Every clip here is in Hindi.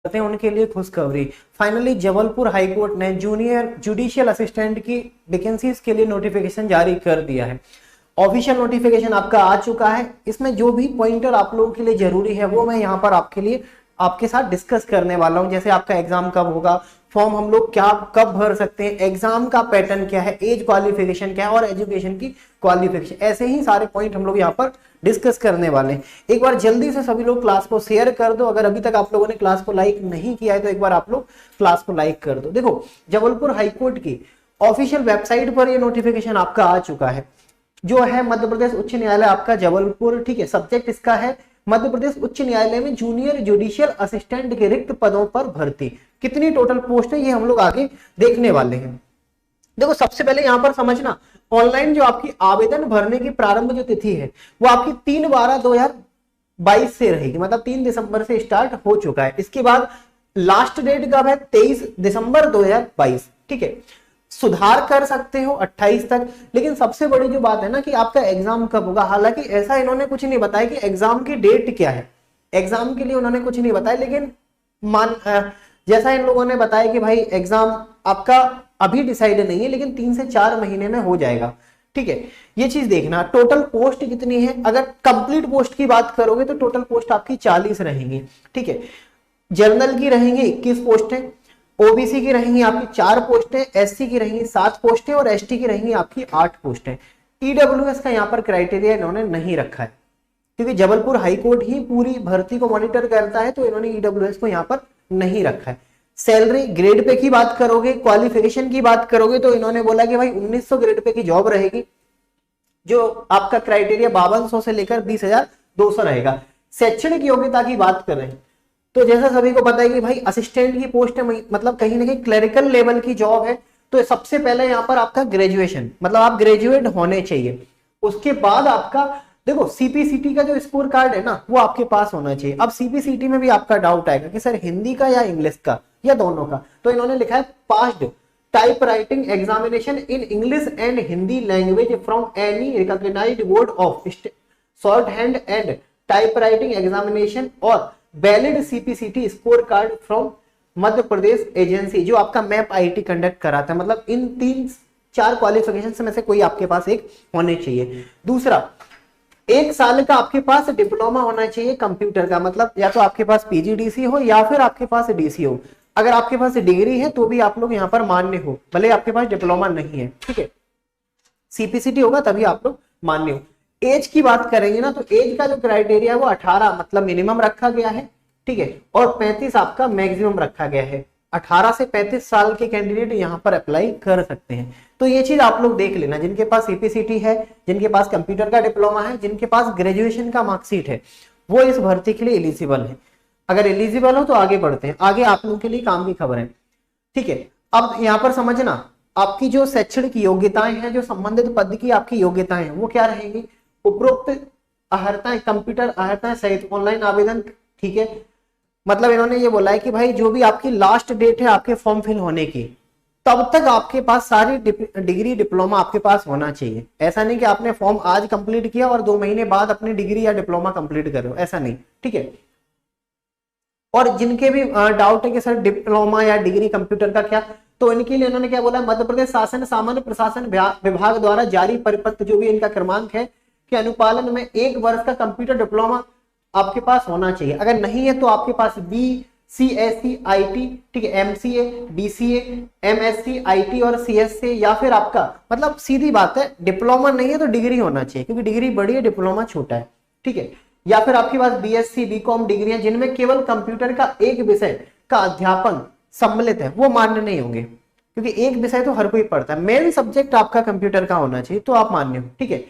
करते हैं उनके लिए खुशखबरी। फाइनली जबलपुर हाईकोर्ट ने जूनियर जुडिशियल असिस्टेंट की वैकेंसीज के लिए नोटिफिकेशन जारी कर दिया है। ऑफिशियल नोटिफिकेशन आपका आ चुका है। इसमें जो भी पॉइंटर आप लोगों के लिए जरूरी है वो मैं यहाँ पर आपके लिए आपके साथ डिस्कस करने वाला हूँ। जैसे आपका एग्जाम कब होगा, फॉर्म हम लोग क्या कब भर सकते हैं, एग्जाम का पैटर्न क्या है, एज क्वालिफिकेशन क्या है और एजुकेशन की क्वालिफिकेशन, ऐसे ही सारे पॉइंट हम लोग यहाँ पर डिस्कस करने वाले हैं। एक बार जल्दी से सभी लोग क्लास को शेयर कर दो। अगर अभी तक आप लोगों ने क्लास को लाइक नहीं किया है तो एक बार आप लोग क्लास को लाइक कर दो। देखो, जबलपुर हाईकोर्ट की ऑफिशियल वेबसाइट पर ये नोटिफिकेशन आपका आ चुका है, जो है मध्य प्रदेश उच्च न्यायालय आपका जबलपुर। ठीक है, सब्जेक्ट इसका है मध्य प्रदेश उच्च न्यायालय में जूनियर जुडिशियल असिस्टेंट के रिक्त पदों पर भर्ती। कितनी टोटल पोस्ट है ये हम लोग आगे देखने वाले हैं। देखो, सबसे पहले यहां पर समझना, ऑनलाइन जो आपकी आवेदन भरने की प्रारंभ जो तिथि है वो आपकी 3/12/2022 से रहेगी, मतलब 3 दिसंबर से स्टार्ट हो चुका है। इसके बाद लास्ट डेट कब है, 23 दिसंबर 2022। ठीक है, सुधार कर सकते हो 28 तक। लेकिन सबसे बड़ी जो बात है ना कि आपका एग्जाम कब होगा, हालांकि ऐसा इन्होंने कुछ नहीं बताया कि एग्जाम की डेट क्या है, एग्जाम के लिए उन्होंने कुछ नहीं बताया। लेकिन जैसा इन लोगों ने बताया कि भाई एग्जाम आपका अभी डिसाइड नहीं है, लेकिन 3 से 4 महीने में हो जाएगा। ठीक है, ये चीज देखना। टोटल पोस्ट कितनी है, अगर कंप्लीट पोस्ट की बात करोगे तो टोटल पोस्ट आपकी 40 रहेंगी। ठीक है, जनरल की रहेंगी 21 पोस्टें, ओबीसी की रहेंगी आपकी 4 पोस्टें, एससी की रहेंगी 7 पोस्टें और एसटी की रहेंगी आपकी 8 पोस्टें। ईडब्ल्यूएस का यहाँ पर क्राइटेरिया इन्होंने नहीं रखा है, क्योंकि जबलपुर हाईकोर्ट ही पूरी भर्ती को मॉनिटर करता है, तो इन्होंने ईडब्ल्यूएस को यहाँ पर नहीं रखा है। सैलरी ग्रेड पे की बात करोगे, क्वालिफिकेशन की बात करोगे तो इन्होंने बोला कि भाई 1900 ग्रेड पे की जॉब रहेगी, जो आपका क्राइटेरिया 5200 से लेकर 20,200 रहेगा। शैक्षणिक योग्यता की बात कर रहे हैं तो जैसा सभी को पता है कि भाई असिस्टेंट की पोस्ट है, मतलब कहीं ना कहीं क्लरिकल लेवल की जॉब है, तो सबसे पहले यहाँ पर आपका ग्रेजुएशन, मतलब आप ग्रेजुएट होने चाहिए। उसके बाद आपका देखो सीपीसीटी का जो स्कोर कार्ड है ना वो आपके पास होना चाहिए। अब सीपीसीटी में भी आपका डाउट आएगा कि सर हिंदी का या इंग्लिश का या दोनों का, तो इन्होंने लिखा है passed typewriting examination in English and Hindi language from any recognised board of shorthand and typewriting examination और valid CPCT score card from Madhya Pradesh agency, जो आपका मैप आईटी कंडक्ट कराता है। मतलब इन 3-4 क्वालिफिकेशन में से कोई आपके पास एक होने चाहिए। दूसरा, 1 साल का आपके पास डिप्लोमा होना चाहिए कंप्यूटर का, मतलब या तो आपके पास पीजीडीसी हो या फिर आपके पास डीसी हो। अगर आपके पास डिग्री है तो भी आप लोग यहाँ पर मान्य हो, भले आपके पास डिप्लोमा नहीं है। ठीक है, सीपीसीटी होगा तभी आप लोग मान्य हो। एज की बात करेंगे ना तो एज का जो क्राइटेरिया है वो 18 मतलब मिनिमम रखा गया है। ठीक है, और 35 आपका मैक्सिमम रखा गया है। 18 से 35 साल के कैंडिडेट यहाँ पर अप्लाई कर सकते हैं। तो ये चीज आप लोग देख लेना, जिनके पास सीपीसीटी है, जिनके पास कंप्यूटर का डिप्लोमा है, जिनके पास ग्रेजुएशन का मार्कशीट है, वो इस भर्ती के लिए एलिजिबल है। अगर एलिजिबल हो तो आगे बढ़ते हैं, आगे आप लोगों के लिए काम की खबर है। ठीक है, अब यहाँ पर समझना, आपकी जो शैक्षणिक योग्यताएं हैं, जो संबंधित पद की आपकी योग्यताएं हैं वो क्या रहेंगी। उपरोक्त अर्हताएं, कंप्यूटर अर्हताएं सहित ऑनलाइन आवेदन। ठीक है, मतलब इन्होंने ये बोला है कि भाई जो भी आपकी लास्ट डेट है आपके फॉर्म फिल होने की, तब तक आपके पास सारी डिग्री डिप्लोमा आपके पास होना चाहिए। ऐसा नहीं कि आपने फॉर्म आज कंप्लीट किया और 2 महीने बाद अपनी डिग्री या डिप्लोमा कंप्लीट कर रहे हो, ऐसा नहीं। ठीक है, और जिनके भी डाउट है कि सर डिप्लोमा या डिग्री कंप्यूटर का क्या, तो इनके लिए इन्होंने क्या बोला, मध्य प्रदेश शासन सामान्य प्रशासन विभाग द्वारा जारी परिपत्र जो भी इनका क्रमांक है के अनुपालन में 1 वर्ष का कंप्यूटर डिप्लोमा आपके पास होना चाहिए। अगर नहीं है तो आपके पास BCSC IT, ठीक है, MCA, BCA, MSc IT और CSC, या फिर आपका मतलब सीधी बात है डिप्लोमा नहीं है तो डिग्री होना चाहिए, क्योंकि डिग्री बड़ी है डिप्लोमा छोटा है। ठीक है, या फिर आपके पास BSc BCom डिग्री है जिनमें केवल कंप्यूटर का एक विषय का अध्यापन सम्मिलित है, वो मान्य नहीं होंगे, क्योंकि एक विषय तो हर कोई पढ़ता है। मेन सब्जेक्ट आपका कंप्यूटर का होना चाहिए तो आप मान्य हो। ठीक है,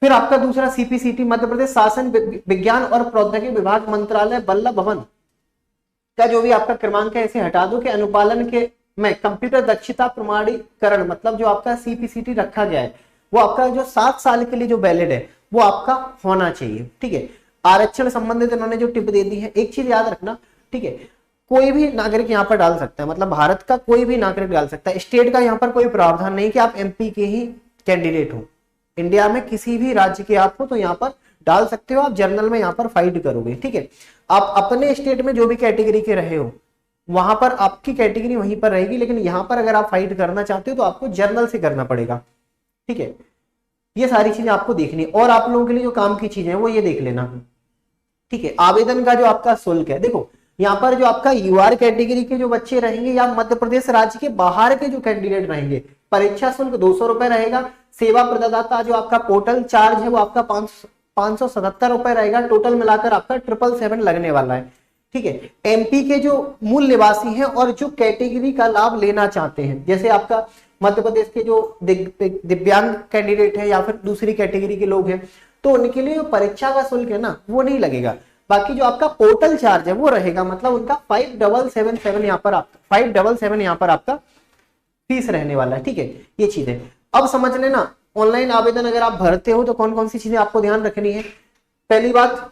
फिर आपका दूसरा सीपीसीटी मध्य प्रदेश शासन विज्ञान और प्रौद्योगिकी विभाग मंत्रालय बल्लभ भवन का जो भी आपका क्रमांक है इसे हटा दो के अनुपालन के में कंप्यूटर दक्षता प्रमाणीकरण, मतलब जो आपका सीपीसीटी रखा गया है वो आपका जो 7 साल के लिए जो वैलिड है वो आपका होना चाहिए। ठीक है, आरक्षण संबंधित इन्होंने जो टिप दे दी है, एक चीज याद रखना। ठीक है, कोई भी नागरिक यहाँ पर डाल सकता है, मतलब भारत का कोई भी नागरिक डाल सकता है। स्टेट का यहाँ पर कोई प्रावधान नहीं कि आप एमपी के ही कैंडिडेट हो, इंडिया में किसी भी राज्य के आप हो तो यहाँ पर डाल सकते हो, आप जर्नल में यहाँ पर फाइट करोगे। ठीक है, आप अपने स्टेट में जो भी कैटेगरी के रहे हो वहां पर आपकी कैटेगरी वहीं पर रहेगी, लेकिन यहां पर अगर आप फाइट करना चाहते हो तो आपको जर्नल से करना पड़ेगा। ठीक है, ये सारी चीजें आपको देखनी है। और आप लोगों के लिए जो काम की चीजें हैं वो ये देख लेना। ठीक है, आवेदन का जो आपका शुल्क है, देखो यहाँ पर जो आपका यूआर कैटेगरी के जो बच्चे रहेंगे या मध्य प्रदेश राज्य के बाहर के जो कैंडिडेट रहेंगे, परीक्षा शुल्क 200 रुपए रहेगा। सेवा प्रदाता जो आपका पोर्टल चार्ज है वो आपका 577 रुपए रहेगा। टोटल मिलाकर आपका 777 लगने वाला है। ठीक है, एमपी के जो मूल निवासी हैं और जो कैटेगरी का लाभ लेना चाहते हैं, जैसे आपका मध्य प्रदेश के जो दिव्यांग कैंडिडेट है या फिर दूसरी कैटेगरी के लोग हैं, तो उनके लिए जो परीक्षा का शुल्क है ना वो नहीं लगेगा। बाकी जो आपका पोर्टल चार्ज है वो रहेगा, मतलब उनका 5777 यहाँ पर आपका 577 यहाँ पर आपका फीस रहने वाला है। ठीक है, ये चीज है। अब समझ लेना, ऑनलाइन आवेदन अगर आप भरते हो तो कौन कौन सी चीजें आपको ध्यान रखनी है। पहली बात,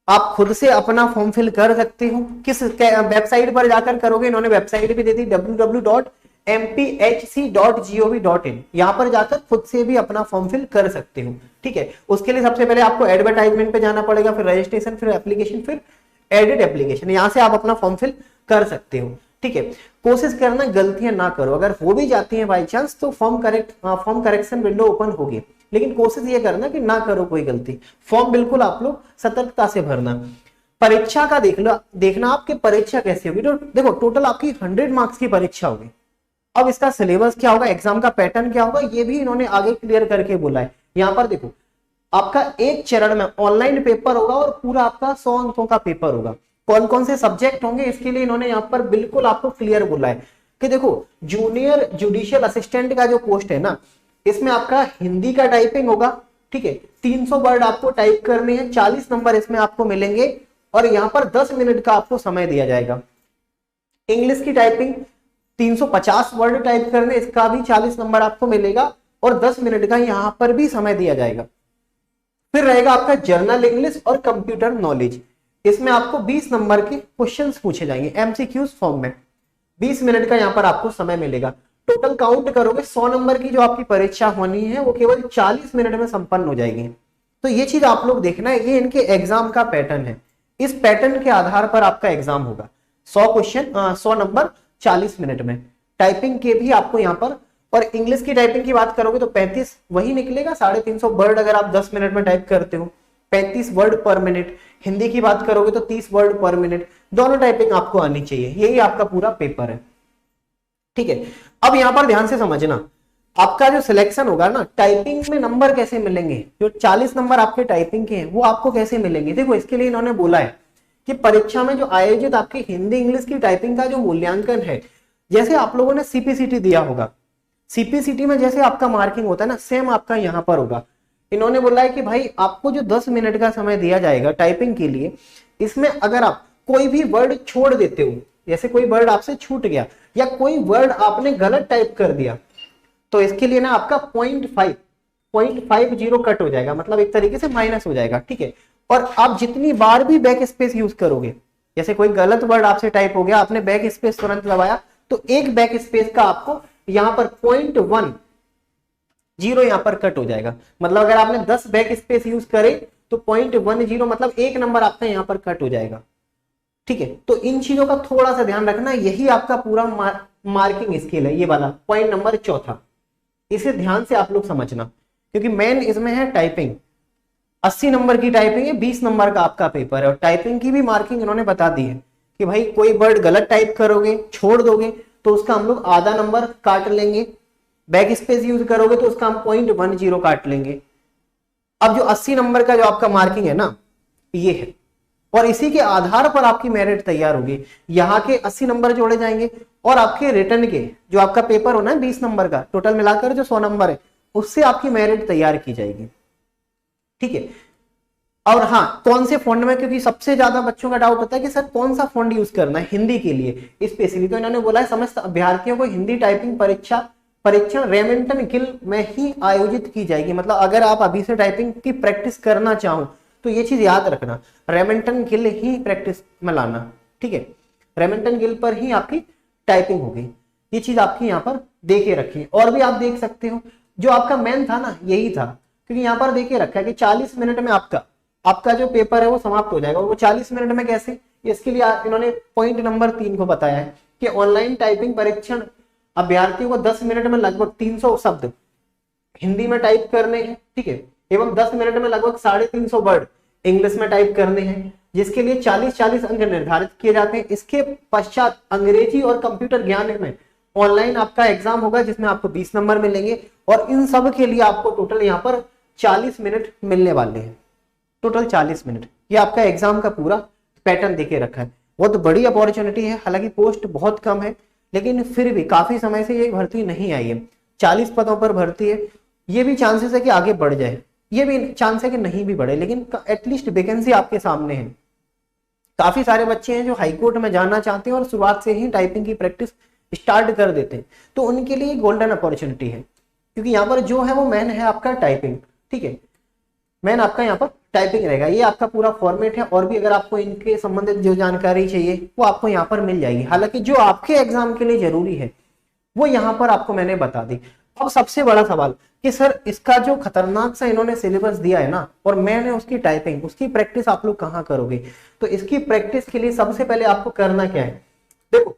आप खुद से अपना फॉर्म फिल कर सकते हो। किस वेबसाइट पर जाकर करोगे, इन्होंने वेबसाइट भी दे दी www.mpHC.gov.in, यहां पर जाकर खुद से भी अपना फॉर्म फिल कर सकते हो। ठीक है, उसके लिए सबसे पहले आपको एडवर्टाइजमेंट पे जाना पड़ेगा, फिर रजिस्ट्रेशन, फिर एप्लीकेशन, फिर एडिट एप्लीकेशन, यहां से आप अपना फॉर्म फिल कर सकते हो। ठीक है, कोशिश करना गलतियां ना करो, अगर हो भी जाती हैं बाई चांस तो फॉर्म करेक्शन विंडो ओपन होगी, लेकिन कोशिश ये करना कि ना करो कोई गलती। फॉर्म बिल्कुल आप लोग सतर्कता से भरना। परीक्षा का देखना आपकी परीक्षा कैसी होगी। तो देखो टोटल आपकी 100 मार्क्स की परीक्षा होगी। अब इसका सिलेबस क्या होगा, एग्जाम का पैटर्न क्या होगा, ये भी इन्होंने आगे क्लियर करके बोला है। यहाँ पर देखो आपका एक चरण में ऑनलाइन पेपर होगा और पूरा आपका 100 अंकों का पेपर होगा। कौन कौन से सब्जेक्ट होंगे इसके लिए इन्होंने यहाँ पर बिल्कुल आपको क्लियर बोला है कि देखो जूनियर जुडिशियल असिस्टेंट का जो पोस्ट है ना, इसमें आपका हिंदी का टाइपिंग होगा। ठीक है, 300 वर्ड आपको टाइप करने हैं, 40 नंबर इसमें आपको मिलेंगे और यहाँ पर 10 मिनट का आपको समय दिया जाएगा। इंग्लिश की टाइपिंग 350 वर्ड टाइप करने, इसका भी 40 नंबर आपको मिलेगा और 10 मिनट का यहाँ पर भी समय दिया जाएगा। फिर रहेगा आपका जर्नल इंग्लिश और कंप्यूटर नॉलेज, इसमें आपको 20 नंबर के क्वेश्चंस पूछे जाएंगे एमसीक्यूज फॉर्म में। 20 मिनट का यहाँ पर आपको समय मिलेगा। टोटल काउंट करोगे 100 नंबर की जो आपकी परीक्षा होनी है वो केवल 40 मिनट में संपन्न हो जाएगी। तो ये चीज आप लोग देखना है, ये इनके एग्जाम का पैटर्न है। इस पैटर्न के आधार पर आपका एग्जाम होगा। 100 क्वेश्चन 100 नंबर 40 मिनट में। टाइपिंग के भी आपको यहाँ पर, और इंग्लिश की टाइपिंग की बात करोगे तो 35 वही निकलेगा। 350 वर्ड अगर आप 10 मिनट में टाइप करते हो, 35 वर्ड पर मिनट। हिंदी की बात करोगे तो 30 वर्ड पर मिनट। दोनों टाइपिंग आपको आनी चाहिए, यही आपका पूरा पेपर है। ठीक है, अब यहां पर ध्यान से समझना, आपका जो सिलेक्शन होगा ना, टाइपिंग में नंबर कैसे मिलेंगे, जो 40 नंबर आपके टाइपिंग के हैं वो आपको कैसे मिलेंगे। देखो इसके लिए इन्होंने बोला है कि परीक्षा में जो आयोजित आपकी हिंदी इंग्लिश की टाइपिंग का जो मूल्यांकन है, जैसे आप लोगों ने सीपीसीटी दिया होगा, सीपीसीटी में जैसे आपका मार्किंग होता है ना, सेम आपका यहाँ पर होगा। इन्होंने बोला है कि भाई आपको जो 10 मिनट का समय दिया जाएगा टाइपिंग के लिए, इसमें अगर आप कोई भी वर्ड छोड़ देते हो, जैसे कोई वर्ड आपसे छूट गया या कोई वर्ड आपने गलत टाइप कर दिया, तो इसके लिए ना आपका 0.50 कट हो जाएगा, मतलब एक तरीके से माइनस हो जाएगा। ठीक है, और आप जितनी बार भी बैक स्पेस यूज करोगे, जैसे कोई गलत वर्ड आपसे टाइप हो गया, आपने बैक स्पेस तुरंत दबाया, तो एक बैक स्पेस का आपको यहां पर 0.10 यहां पर कट हो जाएगा। मतलब अगर आपने 10 बैक स्पेस यूज करे तो 0.10 मतलब एक नंबर आपका यहां पर कट हो जाएगा। ठीक है, तो इन चीजों का थोड़ा सा ध्यान रखना। यही आपका पूरा मार्किंग स्केल है, ये वाला पॉइंट नंबर 4। इसे ध्यान से आप लोग समझना, क्योंकि मेन इसमें है टाइपिंग। 80 नंबर की टाइपिंग है, 20 नंबर का आपका पेपर है। और टाइपिंग की भी मार्किंग इन्होंने बता दी है कि भाई कोई वर्ड गलत टाइप करोगे, छोड़ दोगे, तो उसका हम लोग आधा नंबर काट लेंगे। बैक स्पेस यूज करोगे तो उसका हम 0.10 काट लेंगे। अब जो 80 नंबर का जो आपका मार्किंग है ना, ये है, और इसी के आधार पर आपकी मेरिट तैयार होगी। यहाँ के 80 नंबर जोड़े जाएंगे और आपके रिटर्न के जो आपका पेपर होना है 20 नंबर का, टोटल मिलाकर जो 100 नंबर है, उससे आपकी मेरिट तैयार की जाएगी। ठीक है, और हाँ, कौन से फॉन्ट में, क्योंकि सबसे ज्यादा बच्चों का डाउट होता है कि सर कौन सा फॉन्ट यूज करना है हिंदी के लिए स्पेशली, तो इन्होंने बोला है समस्त अभ्यर्थियों को हिंदी टाइपिंग परीक्षण रेमिंटन गिल में ही आयोजित की जाएगी। मतलब अगर आप अभी से टाइपिंग की प्रैक्टिस करना चाहो तो ये चीज याद रखना, रेमिंटन गिल ही प्रैक्टिस में लाना। ठीक है, रेमिंटन गिल पर ही आपकी टाइपिंग होगी। ये चीज आपकी यहाँ पर देखे रखी। और भी आप देख सकते हो, जो आपका मेन था ना, यही था, क्योंकि यहाँ पर देखे रखा है कि 40 मिनट में आपका आपका जो पेपर है वो समाप्त हो जाएगा। वो 40 मिनट में कैसे, इसके लिए इन्होंने पॉइंट नंबर 3 को बताया है कि ऑनलाइन टाइपिंग परीक्षण अभ्यर्थियों को 10 मिनट में लगभग 300 शब्द हिंदी में टाइप करने हैं, ठीक है, एवं 10 मिनट में लगभग 350 वर्ड इंग्लिश में टाइप करने हैं, जिसके लिए 40-40 अंक निर्धारित किए जाते हैं। इसके पश्चात अंग्रेजी और कंप्यूटर ज्ञान में ऑनलाइन आपका एग्जाम होगा, जिसमें आपको 20 नंबर मिलेंगे, और इन सब के लिए आपको टोटल यहाँ पर 40 मिनट मिलने वाले हैं। टोटल 40 मिनट, ये आपका एग्जाम का पूरा पैटर्न देके रखा है। बहुत बड़ी अपॉर्चुनिटी है, हालांकि पोस्ट बहुत कम है, लेकिन फिर भी काफी समय से ये भर्ती नहीं आई है। 40 पदों पर भर्ती है, ये भी चांसेस है कि आगे बढ़ जाए, ये भी चांस है कि नहीं भी बढ़े, लेकिन एटलीस्ट वैकेंसी आपके सामने है। काफी सारे बच्चे हैं जो हाईकोर्ट में जाना चाहते हैं और शुरुआत से ही टाइपिंग की प्रैक्टिस स्टार्ट कर देते हैं, तो उनके लिए गोल्डन अपॉर्चुनिटी है, क्योंकि यहाँ पर जो है वो मेन है आपका टाइपिंग, ठीक है, मेन आपका यहाँ पर टाइपिंग रहेगा। ये आपका पूरा फॉर्मेट है, और भी अगर आपको इनके संबंधित जो जानकारी चाहिए वो आपको यहाँ पर मिल जाएगी। हालांकि जो आपके एग्जाम के लिए जरूरी है वो यहाँ पर आपको मैंने बता दी। अब सबसे बड़ा सवाल कि सर इसका जो खतरनाक सा इन्होंने सिलेबस दिया है ना, और मैंने उसकी टाइपिंग, उसकी प्रैक्टिस आप लोग कहाँ करोगे? तो इसकी प्रैक्टिस के लिए सबसे पहले आपको करना क्या है, देखो